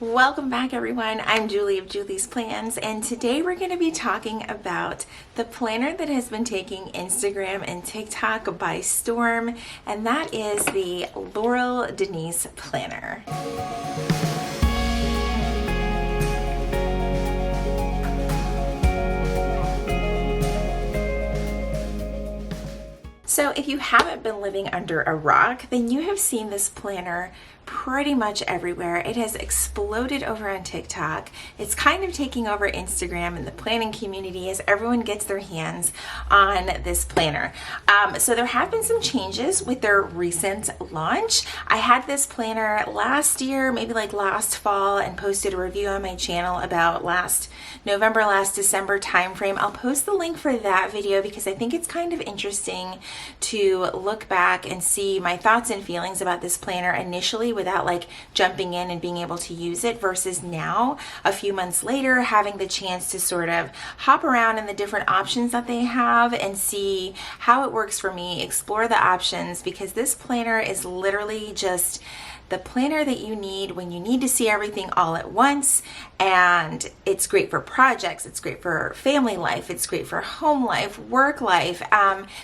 Welcome back everyone. I'm Julie of Julie's Plans, and today we're going to be talking about the planner that has been taking Instagram and TikTok by storm, and that is the Laurel Denise planner. So if you haven't been living under a rock, then you have seen this planner pretty much everywhere. It has exploded over on TikTok. It's kind of taking over Instagram and the planning community as everyone gets their hands on this planner. So there have been some changes with their recent launch. I had this planner last year, maybe like last fall, and posted a review on my channel about last November, last December timeframe. I'll post the link for that video because I think it's kind of interesting to look back and see my thoughts and feelings about this planner initially without like jumping in and being able to use it versus now, a few months later, having the chance to sort of hop around in the different options that they have and see how it works for me, explore the options, because this planner is literally just the planner that you need when you need to see everything all at once. And it's great for projects, it's great for family life, it's great for home life, work life.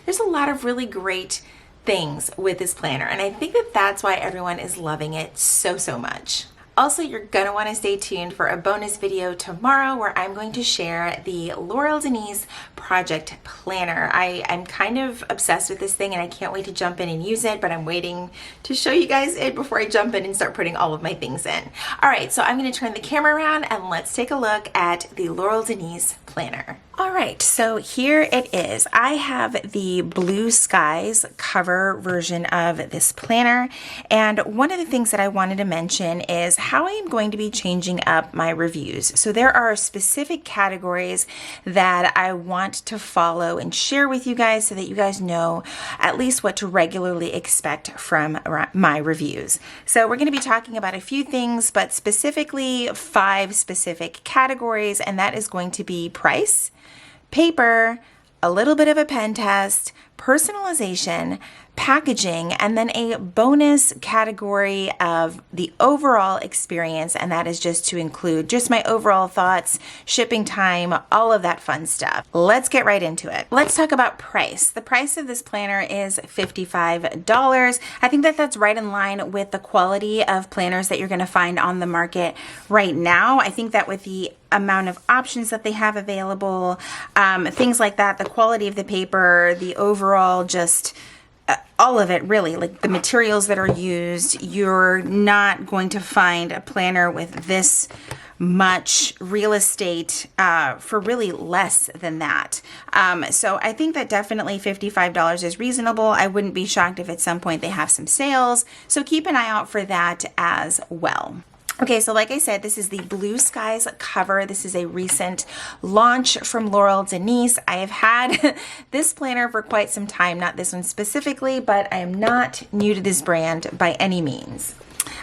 There's a lot of really great things with this planner, and I think that that's why everyone is loving it so much. Also, you're gonna wanna stay tuned for a bonus video tomorrow where I'm going to share the Laurel Denise project planner. I'm kind of obsessed with this thing and I can't wait to jump in and use it, but I'm waiting to show you guys it before I jump in and start putting all of my things in. All right, so I'm gonna turn the camera around and let's take a look at the Laurel Denise planner. All right, so here it is. I have the Blue Skies cover version of this planner, and one of the things that I wanted to mention is how I am going to be changing up my reviews. So there are specific categories that I want to follow and share with you guys so that you guys know at least what to regularly expect from my reviews. So we're going to be talking about a few things, but specifically 5 specific categories, and that is going to be price, paper, a little bit of a pen test, personalization, packaging, and then a bonus category of the overall experience, and that is just to include just my overall thoughts, shipping time, all of that fun stuff. Let's get right into it. Let's talk about price. The price of this planner is $55. I think that that's right in line with the quality of planners that you're going to find on the market right now. I think that with the amount of options that they have available, things like that, the quality of the paper, the overall just all of it, really, like the materials that are used, you're not going to find a planner with this much real estate for really less than that. So I think that definitely $55 is reasonable. I wouldn't be shocked if at some point they have some sales. So keep an eye out for that as well. Okay, so like I said, this is the Blue Skies cover. This is a recent launch from Laurel Denise. I have had this planner for quite some time, not this one specifically, but I am not new to this brand by any means.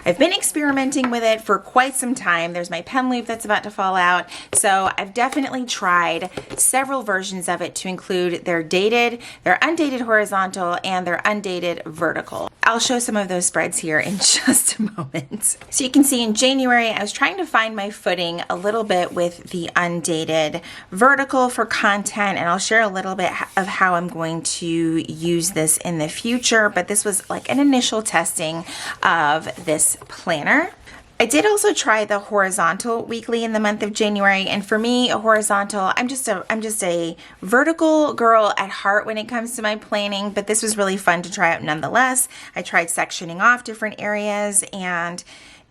I've been experimenting with it for quite some time. There's my pen loop that's about to fall out. So I've definitely tried several versions of it to include their dated, their undated horizontal, and their undated vertical. I'll show some of those spreads here in just a moment. So you can see in January, I was trying to find my footing a little bit with the undated vertical for content, and I'll share a little bit of how I'm going to use this in the future, but this was like an initial testing of this planner. I did also try the horizontal weekly in the month of January, and for me, a horizontal, I'm just a vertical girl at heart when it comes to my planning, but this was really fun to try out nonetheless. I tried sectioning off different areas and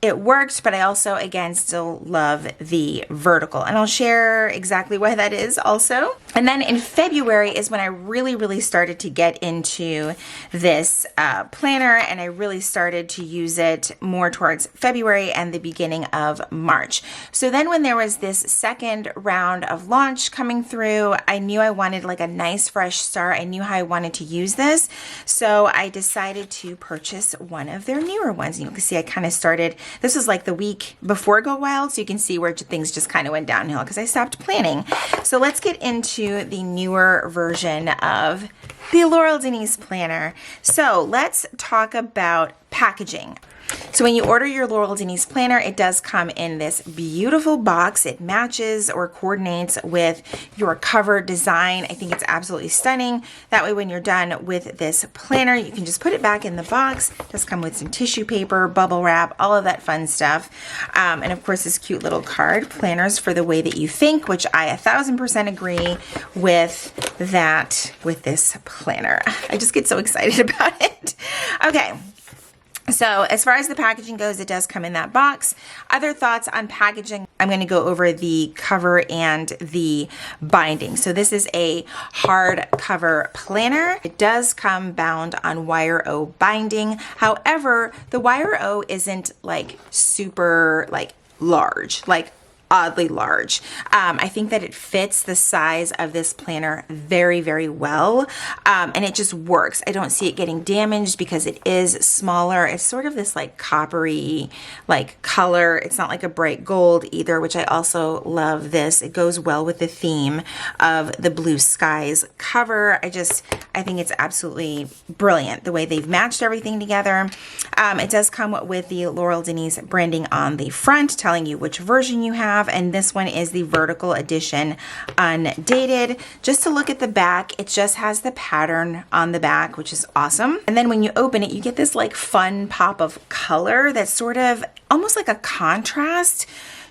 it worked, but I also, again, still love the vertical, and I'll share exactly why that is also. And then in February is when I really started to get into this planner, and I really started to use it more towards February and the beginning of March. So then when there was this second round of launch coming through, I knew I wanted like a nice fresh start. I knew how I wanted to use this. So I decided to purchase one of their newer ones. And you can see I kind of started, this was like the week before Go Wild, so you can see where things just kind of went downhill because I stopped planning. So let's get into the newer version of the Laurel Denise planner. So let's talk about packaging. So when you order your Laurel Denise planner, it does come in this beautiful box. It matches or coordinates with your cover design. I think it's absolutely stunning. That way when you're done with this planner, you can just put it back in the box. It does come with some tissue paper, bubble wrap, all of that fun stuff. And of course this cute little card, planners for the way that you think, which I 1000% agree with that with this planner. I just get so excited about it. Okay. So as far as the packaging goes, it does come in that box. Other thoughts on packaging, I'm going to go over the cover and the binding. So this is a hardcover planner. It does come bound on wire O binding. However, the wire O isn't like super like large, like oddly large. I think that it fits the size of this planner very, very well. And it just works. I don't see it getting damaged because it is smaller. It's sort of this like coppery like color. It's not like a bright gold either, which I also love this. It goes well with the theme of the blue skies cover. I think it's absolutely brilliant the way they've matched everything together. It does come with the Laurel Denise branding on the front, telling you which version you have. And this one is the vertical edition undated. Just to look at the back, it just has the pattern on the back, which is awesome. And then when you open it, you get this like fun pop of color that's sort of almost like a contrast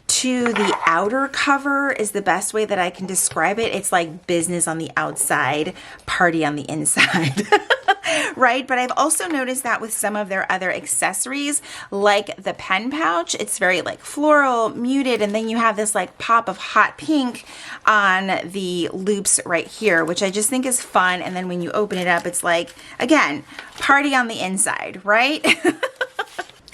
to the outer cover is the best way that I can describe it. It's like business on the outside, party on the inside. Right? But I've also noticed that with some of their other accessories, like the pen pouch, it's very like floral, muted, and then you have this like pop of hot pink on the loops right here, which I just think is fun. And then when you open it up, it's like, again, party on the inside, right?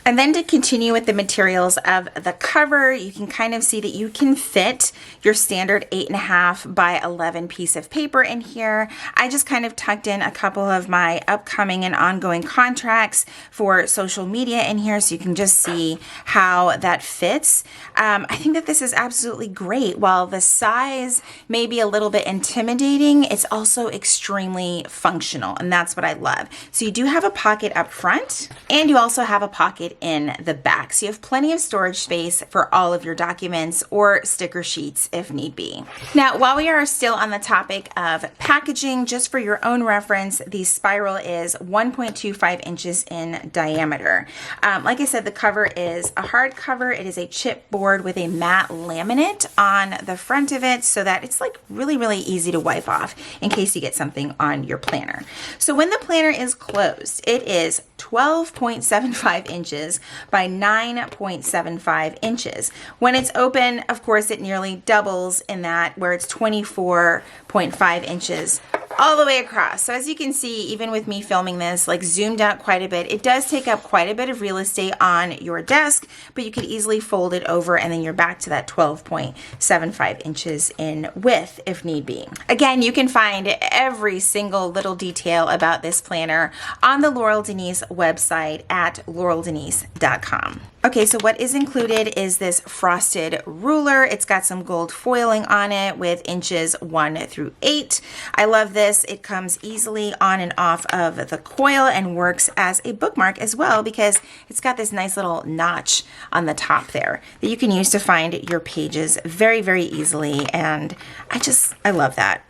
And then to continue with the materials of the cover, you can kind of see that you can fit your standard 8.5 by 11 piece of paper in here. I just kind of tucked in a couple of my upcoming and ongoing contracts for social media in here so you can just see how that fits. I think that this is absolutely great. While the size may be a little bit intimidating, it's also extremely functional, and that's what I love. So you do have a pocket up front, and you also have a pocket in the back. So you have plenty of storage space for all of your documents or sticker sheets if need be. Now, while we are still on the topic of packaging, just for your own reference, the spiral is 1.25 inches in diameter. Like I said, the cover is a hard cover. It is a chipboard with a matte laminate on the front of it so that it's like really, really easy to wipe off in case you get something on your planner. So when the planner is closed, it is 12.75 inches by 9.75 inches. When it's open, of course, it nearly doubles in that, where it's 24.5 inches all the way across. So as you can see, even with me filming this, like zoomed out quite a bit, it does take up quite a bit of real estate on your desk, but you could easily fold it over and then you're back to that 12.75 inches in width if need be. Again, you can find every single little detail about this planner on the Laurel Denise website at laureldenise.com. Okay, so what is included is this frosted ruler. It's got some gold foiling on it with inches 1 through 8. I love this. It comes easily on and off of the coil and works as a bookmark as well because it's got this nice little notch on the top there that you can use to find your pages very, very easily. And I love that.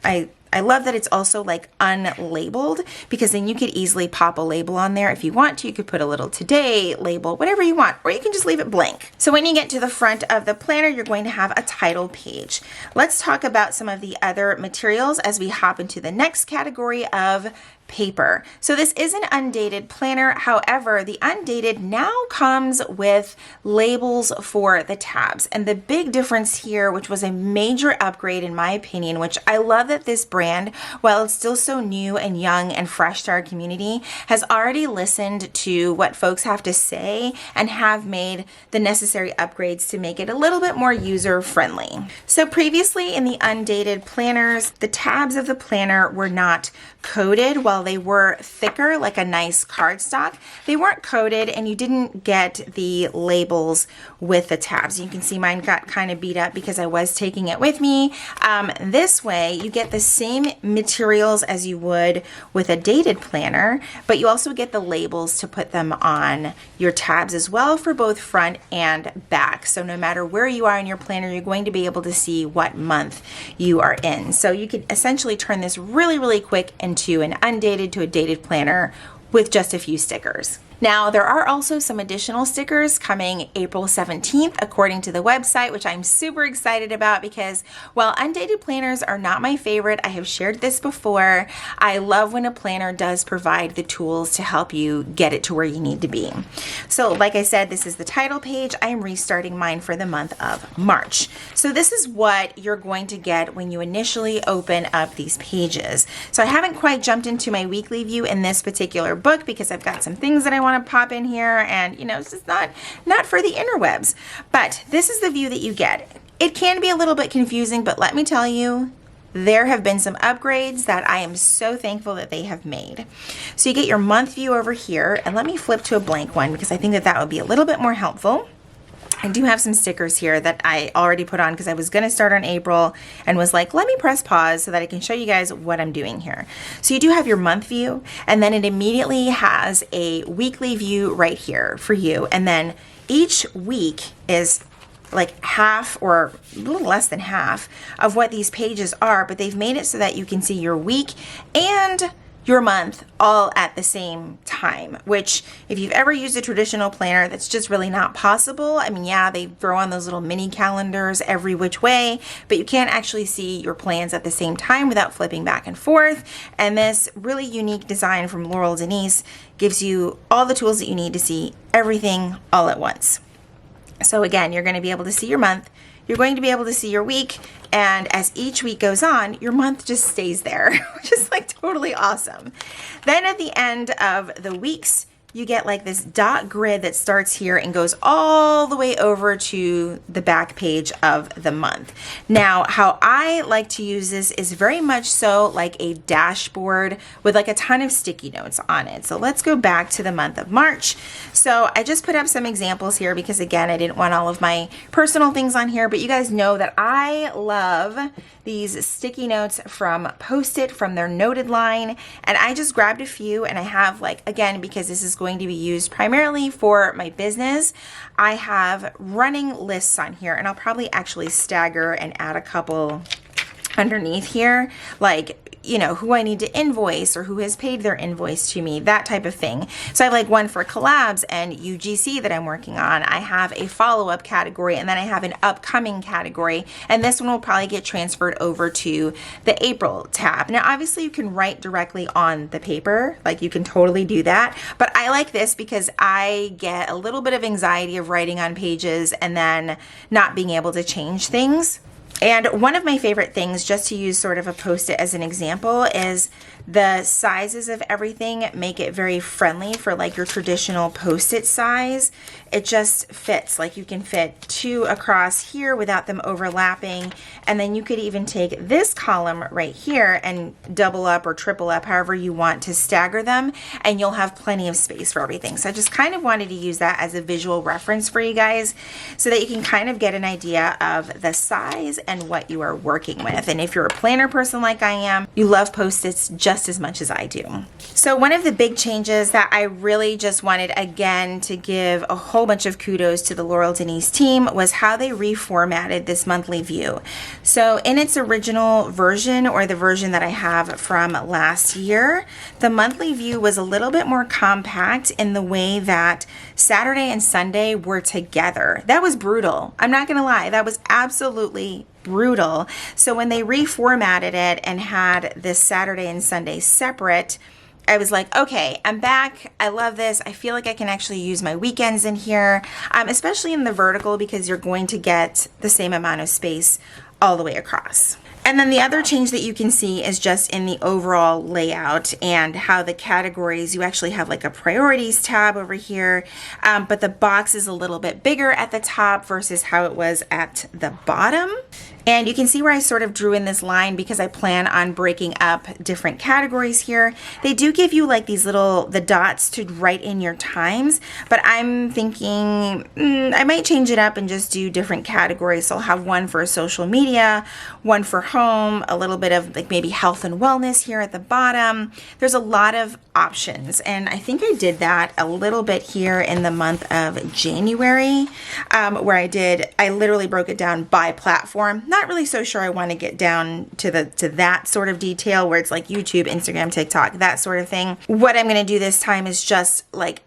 I love that it's also like unlabeled because then you could easily pop a label on there if you want to. You could put a little today label, whatever you want, or you can just leave it blank. So when you get to the front of the planner, you're going to have a title page. Let's talk about some of the other materials as we hop into the next category of paper. So this is an undated planner. However, the undated now comes with labels for the tabs. And the big difference here, which was a major upgrade in my opinion, which I love that this brand, while it's still so new and young and fresh to our community, has already listened to what folks have to say and have made the necessary upgrades to make it a little bit more user friendly. So previously in the undated planners, the tabs of the planner were not coded, while while they were thicker, like a nice cardstock, they weren't coated and you didn't get the labels with the tabs. You can see mine got kind of beat up because I was taking it with me. This way you get the same materials as you would with a dated planner, but you also get the labels to put them on your tabs as well for both front and back. So no matter where you are in your planner, you're going to be able to see what month you are in. So you could essentially turn this really, really quick into an undated to a dated planner with just a few stickers. Now, there are also some additional stickers coming April 17th, according to the website, which I'm super excited about because while undated planners are not my favorite, I have shared this before, I love when a planner does provide the tools to help you get it to where you need to be. So like I said, this is the title page. I am restarting mine for the month of March. So this is what you're going to get when you initially open up these pages. So I haven't quite jumped into my weekly view in this particular book because I've got some things that I want to pop in here, and it's just not for the interwebs. But this is the view that you get. It can be a little bit confusing, but let me tell you, there have been some upgrades that I am so thankful that they have made. So you get your month view over here, and let me flip to a blank one because I think that would be a little bit more helpful. I do have some stickers here that I already put on because I was going to start on April and was like, let me press pause so that I can show you guys what I'm doing here. So you do have your month view, and then it immediately has a weekly view right here for you. And then each week is like half or a little less than half of what these pages are, but they've made it so that you can see your week and your month all at the same time, which if you've ever used a traditional planner, that's just really not possible. I mean, yeah, they throw on those little mini calendars every which way, but you can't actually see your plans at the same time without flipping back and forth. And this really unique design from Laurel Denise gives you all the tools that you need to see everything all at once. So again, you're going to be able to see your month, you're going to be able to see your week, and as each week goes on, your month just stays there, which is like totally awesome. Then at the end of the weeks, you get like this dot grid that starts here and goes all the way over to the back page of the month. Now, how I like to use this is very much so like a dashboard with like a ton of sticky notes on it. So let's go back to the month of March. So I just put up some examples here because again, I didn't want all of my personal things on here, but you guys know that I love these sticky notes from Post-it, from their noted line, and I just grabbed a few, and I have like, again, because this is going to be used primarily for my business, I have running lists on here, and I'll probably actually stagger and add a couple underneath here, like who I need to invoice or who has paid their invoice to me, that type of thing. So I have like one for collabs and UGC that I'm working on. I have a follow-up category, and then I have an upcoming category, and this one will probably get transferred over to the April tab. Now, obviously you can write directly on the paper, like you can totally do that, but I like this because I get a little bit of anxiety of writing on pages and then not being able to change things. And one of my favorite things, just to use sort of a Post-it as an example, is the sizes of everything make it very friendly for like your traditional Post-it size. It just fits, like you can fit 2 across here without them overlapping. And then you could even take this column right here and double up or triple up, however you want to stagger them, and you'll have plenty of space for everything. So I just kind of wanted to use that as a visual reference for you guys so that you can kind of get an idea of the size and what you are working with. And if you're a planner person like I am, you love Post-its just as much as I do. So one of the big changes that I really just wanted again to give a whole bunch of kudos to the Laurel Denise team was how they reformatted this monthly view. So in its original version, or the version that I have from last year, the monthly view was a little bit more compact in the way that Saturday and Sunday were together. That was brutal. I'm not gonna lie, that was absolutely brutal. So when they reformatted it and had this Saturday and Sunday separate, I was like, okay, I'm back. I love this. I feel like I can actually use my weekends in here, especially in the vertical, because you're going to get the same amount of space all the way across. And then the other change that you can see is just in the overall layout and how the categories, you actually have like a priorities tab over here, but the box is a little bit bigger at the top versus how it was at the bottom. And you can see where I sort of drew in this line because I plan on breaking up different categories here. They do give you like these the dots to write in your times, but I'm thinking I might change it up and just do different categories. So I'll have one for social media, one for home, a little bit of like maybe health and wellness here at the bottom. There's a lot of options, and I think I did that a little bit here in the month of January, where I literally broke it down by platform. Not really so sure I want to get down to that sort of detail where it's like YouTube, Instagram, TikTok, that sort of thing. What I'm going to do this time is just like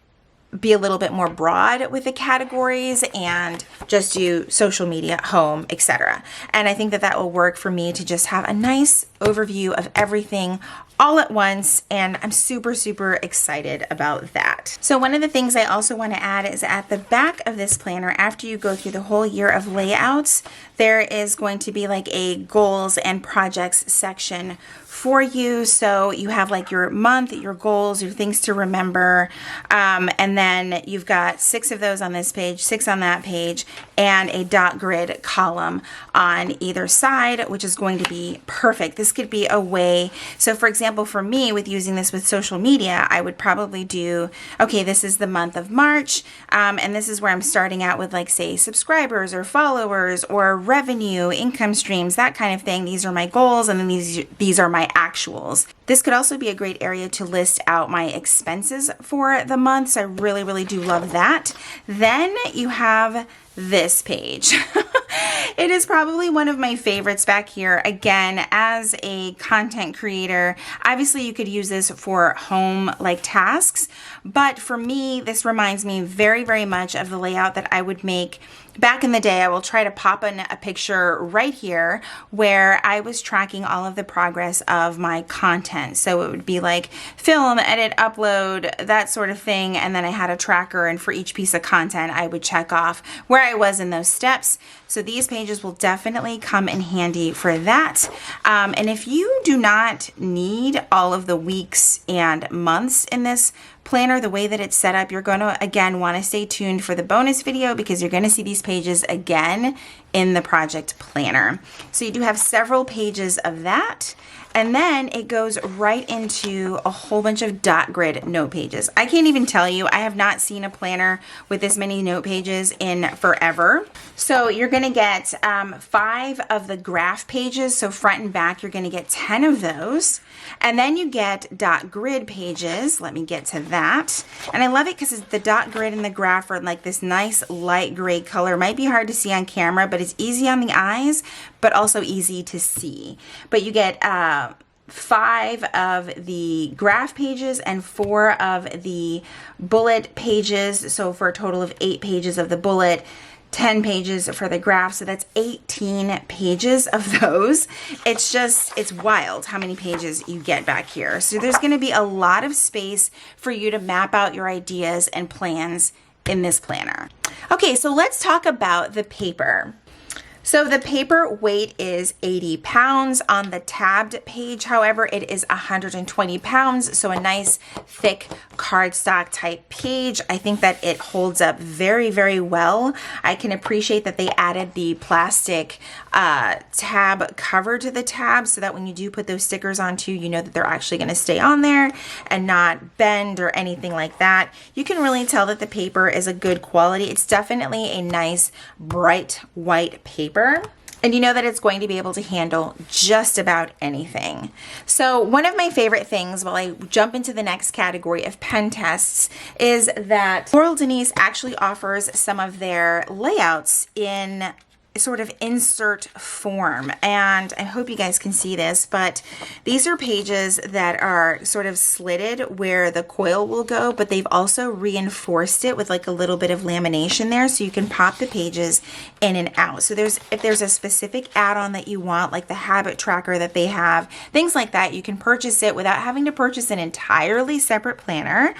be a little bit more broad with the categories and just do social media, home, etc. And I think that will work for me to just have a nice overview of everything all at once, and I'm super, super excited about that. So one of the things I also want to add is at the back of this planner, after you go through the whole year of layouts, there is going to be like a goals and projects section for you. So you have like your month, your goals, your things to remember, and then you've got 6 of those on this page, 6 on that page, and a dot grid column on either side, which is going to be perfect. This could be a way, so for example, for me with using this with social media, I would probably do, okay, this is the month of March, and this is where I'm starting out with like say subscribers or followers or revenue, income streams, that kind of thing. These are my goals, and then these are my actuals. This could also be a great area to list out my expenses for the month, so I really, really do love that. Then you have this page. It is probably one of my favorites back here. Again, as a content creator, obviously you could use this for home like tasks, but for me, this reminds me very, very much of the layout that I would make back in the day. I will try to pop in a picture right here where I was tracking all of the progress of my content. So it would be like film, edit, upload, that sort of thing. And then I had a tracker, and for each piece of content, I would check off where I was in those steps. So these pages will definitely come in handy for that. And if you do not need all of the weeks and months in this planner, the way that it's set up, you're going to again want to stay tuned for the bonus video because you're going to see these pages again in the project planner. So you do have several pages of that. And then it goes right into a whole bunch of dot grid note pages. I can't even tell you, I have not seen a planner with this many note pages in forever. So you're going to get 5 of the graph pages. So front and back, you're going to get 10 of those. And then you get dot grid pages. Let me get to that. And I love it because the dot grid and the graph are like this nice light gray color. Might be hard to see on camera, but it's easy on the eyes, but also easy to see. But you get 5 of the graph pages and 4 of the bullet pages. So for a total of 8 pages of the bullet, 10 pages for the graph. So that's 18 pages of those. It's wild how many pages you get back here. So there's going to be a lot of space for you to map out your ideas and plans in this planner. Okay, so let's talk about the paper. So the paper weight is 80 pounds. On the tabbed page, however, it is 120 pounds. So a nice thick cardstock type page. I think that it holds up very, very well. I can appreciate that they added the plastic tab cover to the tab so that when you do put those stickers on too, you know that they're actually going to stay on there and not bend or anything like that. You can really tell that the paper is a good quality. It's definitely a nice bright white paper. And you know that it's going to be able to handle just about anything. So one of my favorite things while I jump into the next category of pen tests is that Laurel Denise actually offers some of their layouts in sort of insert form, and I hope you guys can see this, but these are pages that are sort of slitted where the coil will go, but they've also reinforced it with like a little bit of lamination there so you can pop the pages in and out. So if there's a specific add-on that you want, like the habit tracker that they have, things like that, you can purchase it without having to purchase an entirely separate planner,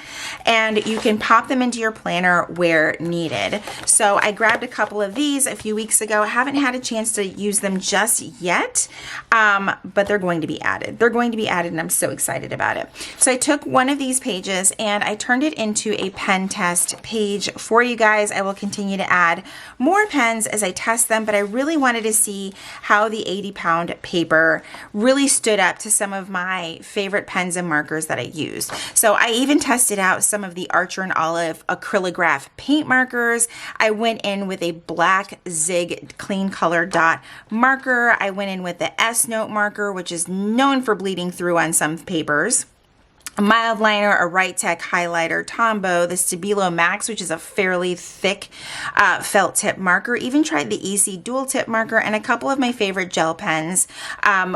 and you can pop them into your planner where needed. So I grabbed a couple of these a few weeks ago. so I haven't had a chance to use them just yet, but they're going to be added. They're going to be added, and I'm so excited about it. So I took one of these pages and I turned it into a pen test page for you guys. I will continue to add more pens as I test them, but I really wanted to see how the 80-pound paper really stood up to some of my favorite pens and markers that I used. So I even tested out some of the Archer and Olive acrylograph paint markers. I went in with a black Zig clean color dot marker. I went in with the S note marker, which is known for bleeding through on some papers. A mild liner, a Right Tech highlighter, Tombow, the Stabilo Max, which is a fairly thick felt tip marker. Even tried the EC dual tip marker, and a couple of my favorite gel pens,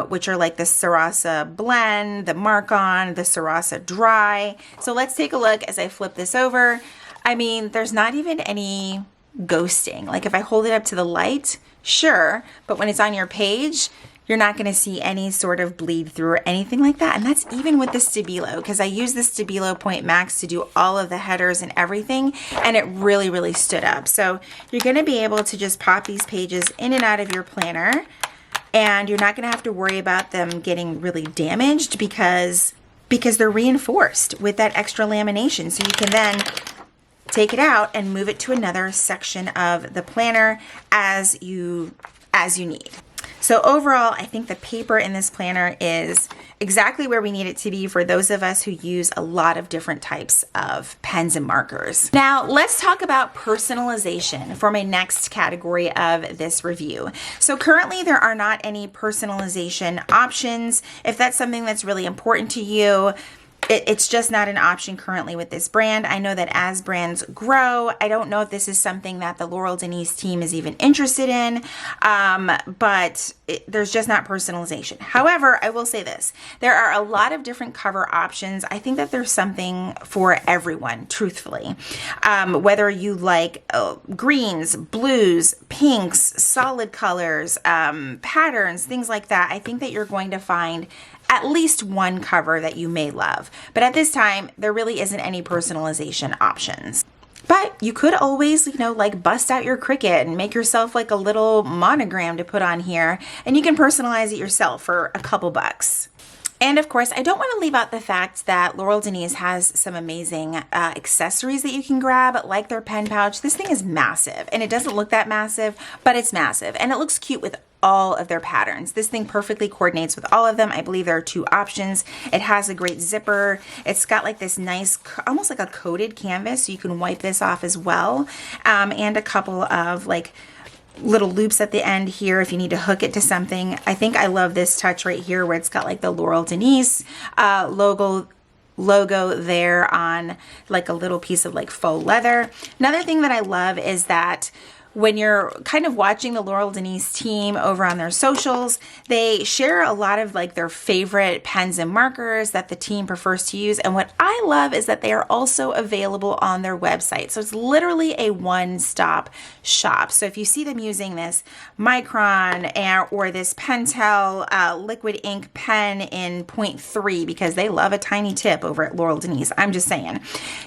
which are like the Sarasa Blend, the Mark-On, the Sarasa Dry. So let's take a look as I flip this over. I mean, there's not even any ghosting. Like if I hold it up to the light, sure, but when it's on your page, you're not going to see any sort of bleed through or anything like that. And that's even with the Stabilo, because I use the Stabilo Point Max to do all of the headers and everything, and it really, really stood up. So you're going to be able to just pop these pages in and out of your planner, and you're not going to have to worry about them getting really damaged because they're reinforced with that extra lamination. So you can then take it out and move it to another section of the planner as you need. So overall, I think the paper in this planner is exactly where we need it to be for those of us who use a lot of different types of pens and markers. Now, let's talk about personalization for my next category of this review. So currently there are not any personalization options. If that's something that's really important to you, it's just not an option currently with this brand. I know that as brands grow, I don't know if this is something that the Laurel Denise team is even interested in, but there's just not personalization. However, I will say this. There are a lot of different cover options. I think that there's something for everyone, truthfully. Whether you like greens, blues, pinks, solid colors, patterns, things like that, I think that you're going to find at least one cover that you may love. But at this time, there really isn't any personalization options. But you could always, like bust out your Cricut and make yourself like a little monogram to put on here, and you can personalize it yourself for a couple bucks. And of course, I don't want to leave out the fact that Laurel Denise has some amazing accessories that you can grab, like their pen pouch. This thing is massive, and it doesn't look that massive, but it's massive, and it looks cute with all of their patterns. This thing perfectly coordinates with all of them. I believe there are two options. It has a great zipper. It's got like this nice, almost like a coated canvas, so you can wipe this off as well, and a couple of like little loops at the end here if you need to hook it to something. I think I love this touch right here where it's got like the Laurel Denise logo there on like a little piece of like faux leather. Another thing that I love is that when you're kind of watching the Laurel Denise team over on their socials, they share a lot of like their favorite pens and markers that the team prefers to use. And what I love is that they are also available on their website. So it's literally a one-stop shop. So if you see them using this Micron or this Pentel liquid ink pen in 0.3 because they love a tiny tip over at Laurel Denise, I'm just saying,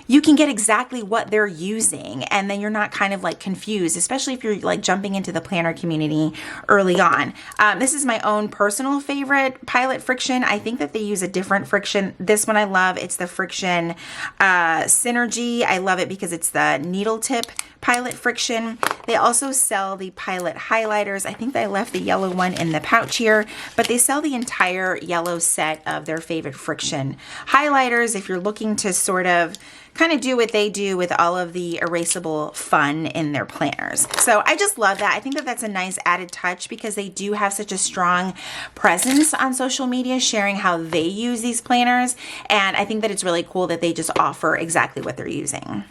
you can get exactly what they're using, and then you're not kind of like confused, especially if you're like jumping into the planner community early on. This is my own personal favorite Pilot Friction. I think that they use a different friction. This one I love. It's the Friction Synergy. I love it because it's the needle tip Pilot Friction. They also sell the Pilot highlighters. I think that I left the yellow one in the pouch here, but they sell the entire yellow set of their favorite Friction highlighters if you're looking to sort of kind of do what they do with all of the erasable fun in their planners. So I just love that. I think that that's a nice added touch because they do have such a strong presence on social media sharing how they use these planners, and I think that it's really cool that they just offer exactly what they're using.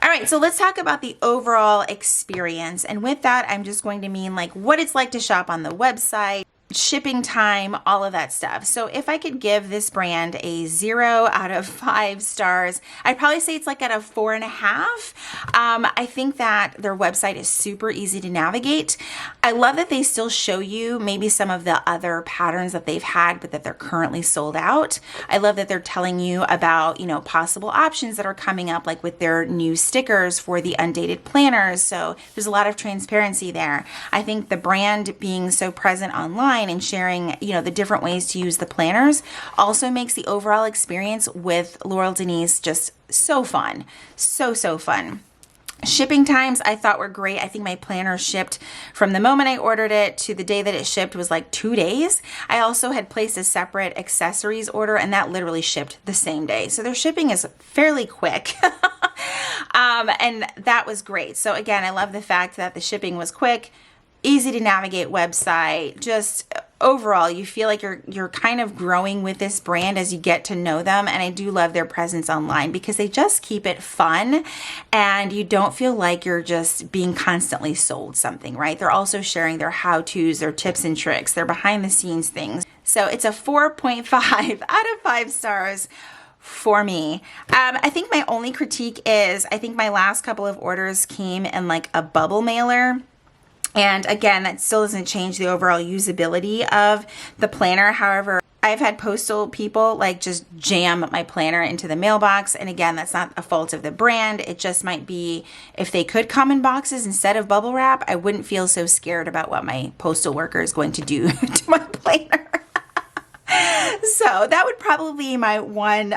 All right, so let's talk about the overall experience. And with that, I'm just going to mean like what it's like to shop on the website, shipping time, all of that stuff. So if I could give this brand a 0 out of 5 stars, I'd probably say it's like at a 4.5. I think that their website is super easy to navigate. I love that they still show you maybe some of the other patterns that they've had, but that they're currently sold out. I love that they're telling you about, possible options that are coming up, like with their new stickers for the undated planners. So there's a lot of transparency there. I think the brand being so present online and sharing, the different ways to use the planners also makes the overall experience with Laurel Denise just so fun. So fun. Shipping times I thought were great. I think my planner shipped from the moment I ordered it to the day that it shipped was like 2 days. I also had placed a separate accessories order and that literally shipped the same day. So their shipping is fairly quick. And that was great. So again, I love the fact that the shipping was quick, easy to navigate website. Just overall, you feel like you're kind of growing with this brand as you get to know them. And I do love their presence online because they just keep it fun and you don't feel like you're just being constantly sold something, right? They're also sharing their how-tos, their tips and tricks, their behind the scenes things. So it's a 4.5 out of 5 stars for me. I think my only critique is I think my last couple of orders came in like a bubble mailer. And again, that still doesn't change the overall usability of the planner. However, I've had postal people like just jam my planner into the mailbox. And again, that's not a fault of the brand. It just might be if they could come in boxes instead of bubble wrap, I wouldn't feel so scared about what my postal worker is going to do to my planner. So that would probably be my one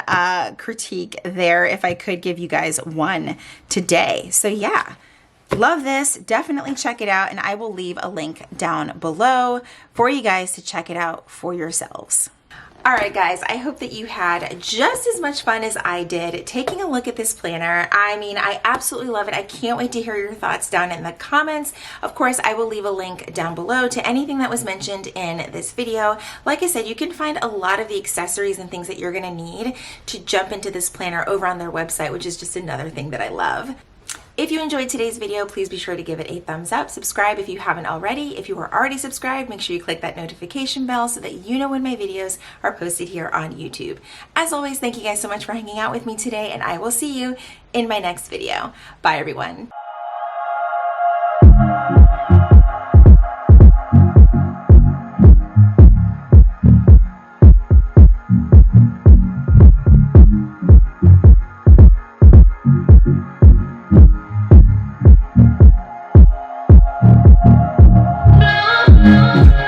critique there if I could give you guys one today. So yeah. Love this. Definitely check it out, and I will leave a link down below for you guys to check it out for yourselves. All right, guys, I hope that you had just as much fun as I did taking a look at this planner. I mean, I absolutely love it. I can't wait to hear your thoughts down in the comments. Of course, I will leave a link down below to anything that was mentioned in this video. Like I said, you can find a lot of the accessories and things that you're going to need to jump into this planner over on their website, which is just another thing that I love. If you enjoyed today's video, please be sure to give it a thumbs up. Subscribe if you haven't already. If you are already subscribed, make sure you click that notification bell so that you know when my videos are posted here on YouTube. As always, thank you guys so much for hanging out with me today, and I will see you in my next video. Bye, everyone.